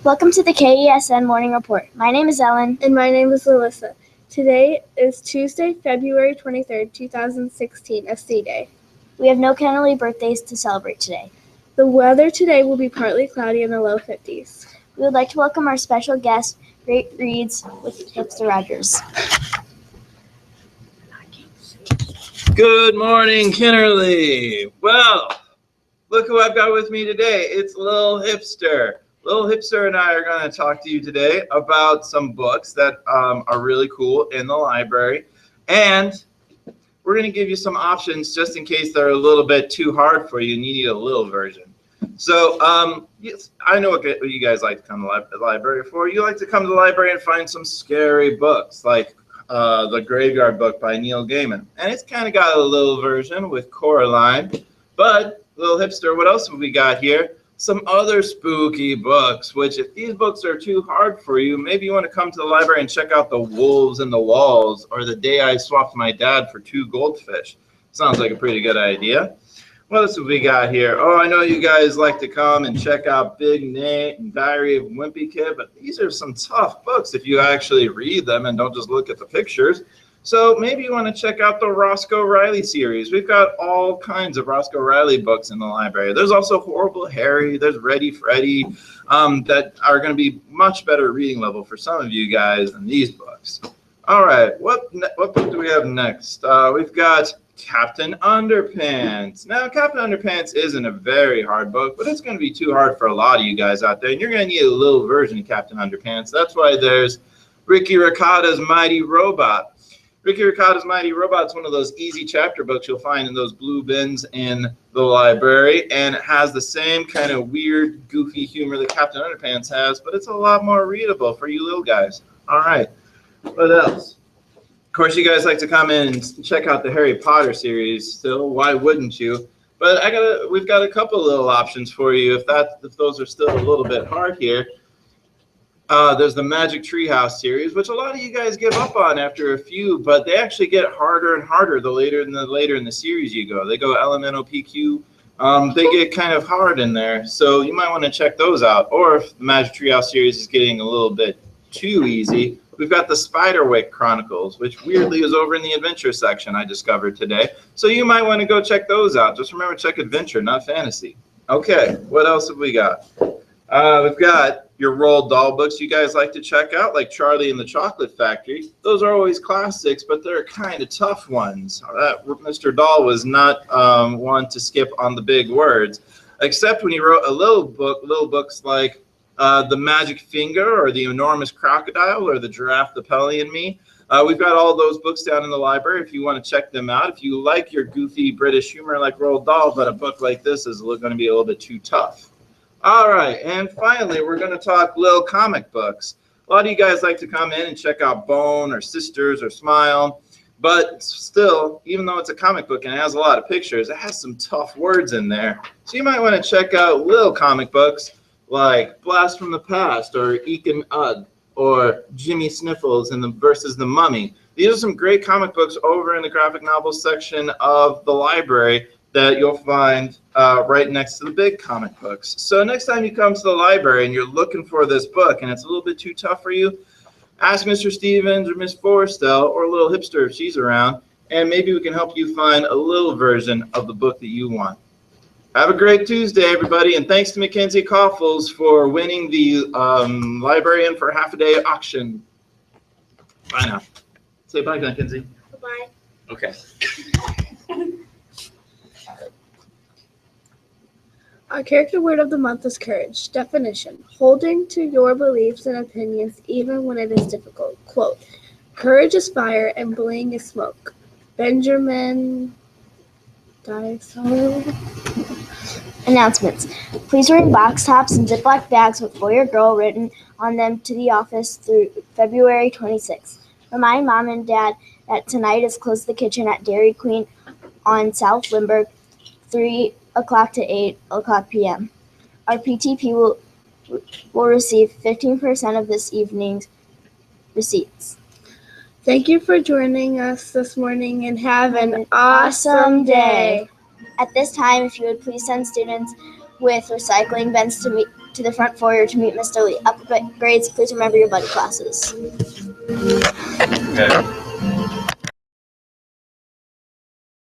Welcome to the KESN Morning Report. My name is Ellen. And my name is Alyssa. Today is Tuesday, February 23rd, 2016, a C Day. We have no Kennerly birthdays to celebrate today. The weather today will be partly cloudy in the low 50s. We would like to welcome our special guest, Great Reads with Hipster Rogers. Good morning, Kennerly. Well, look who I've got with me today. It's Lil Hipster. Lil Hipster and I are going to talk to you today about some books that are really cool in the library. And we're going to give you some options just in case they're a little bit too hard for you and you need a little version. So, yes, I know what you guys like to come to the library for. You like to come to the library and find some scary books, like the Graveyard Book by Neil Gaiman. And it's kind of got a little version with Coraline. But, Lil Hipster, what else have we got here? Some other spooky books, which if these books are too hard for you, maybe you want to come to the library and check out The Wolves in the Walls or The Day I Swapped My Dad for Two Goldfish. Sounds like a pretty good idea. What else have we got here? Oh, I know you guys like to come and check out Big Nate and Diary of a Wimpy Kid, but these are some tough books if you actually read them and don't just look at the pictures. So maybe you want to check out the Roscoe Riley series. We've got all kinds of Roscoe Riley books in the library. There's also Horrible Harry, there's Ready Freddy, that are going to be much better reading level for some of you guys than these books. All right, what book do we have next? We've got Captain Underpants. Now, Captain Underpants isn't a very hard book, but it's going to be too hard for a lot of you guys out there, and you're going to need a little version of Captain Underpants. That's why there's Ricky Ricotta's Mighty Robot. Ricky Ricotta's Mighty Robot is one of those easy chapter books you'll find in those blue bins in the library, and it has the same kind of weird, goofy humor that Captain Underpants has, but it's a lot more readable for you little guys. All right, what else? Of course, you guys like to come in and check out the Harry Potter series still. Why wouldn't you? But we've got a couple little options for you if those are still a little bit hard here. There's the Magic Treehouse series, which a lot of you guys give up on after a few, but they actually get harder and harder the later in the series you go. They go LMNOPQ. They get kind of hard in there, so you might want to check those out. Or if the Magic Treehouse series is getting a little bit too easy, we've got the Spiderwick Chronicles, which weirdly is over in the adventure section I discovered today. So you might want to go check those out. Just remember, check adventure, not fantasy. Okay, what else have we got? We've got your Roald Dahl books you guys like to check out, like Charlie and the Chocolate Factory. Those are always classics, but they're kind of tough ones. Mr. Dahl was not one to skip on the big words, except when he wrote a little books like The Magic Finger or The Enormous Crocodile or The Giraffe, the Pelly and Me. We've got all those books down in the library if you want to check them out. If you like your goofy British humor like Roald Dahl, but a book like this is going to be a little bit too tough. All right, and finally, we're going to talk little comic books. A lot of you guys like to come in and check out Bone or Sisters or Smile, but still, even though it's a comic book and it has a lot of pictures, it has some tough words in there. So you might want to check out little comic books like Blast from the Past or Eek and Ugg or Jimmy Sniffles and versus the Mummy. These are some great comic books over in the graphic novels section of the library that you'll find right next to the big comic books. So next time you come to the library and you're looking for this book and it's a little bit too tough for you, ask Mr. Stevens or Miss Forrestel or Little Hipster if she's around, and maybe we can help you find a little version of the book that you want. Have a great Tuesday, everybody, and thanks to Mackenzie Coffles for winning the Librarian for Half a Day auction. Bye now. Say bye, Mackenzie. Bye. Okay. Our character word of the month is courage. Definition: holding to your beliefs and opinions even when it is difficult. Quote: courage is fire and bling is smoke. Benjamin Disraeli. Announcements. Please bring box tops and Ziploc bags with For Your Girl written on them to the office through February 26th. Remind Mom and Dad that tonight is Close the Kitchen at Dairy Queen on South Limburg, 3 o'clock to 8 o'clock p.m. Our PTP will receive 15% of this evening's receipts. Thank you for joining us this morning and have an awesome day. At this time, if you would please send students with recycling bins to to the front foyer to meet Mr. Lee. Upper grades, please remember your buddy classes. Okay.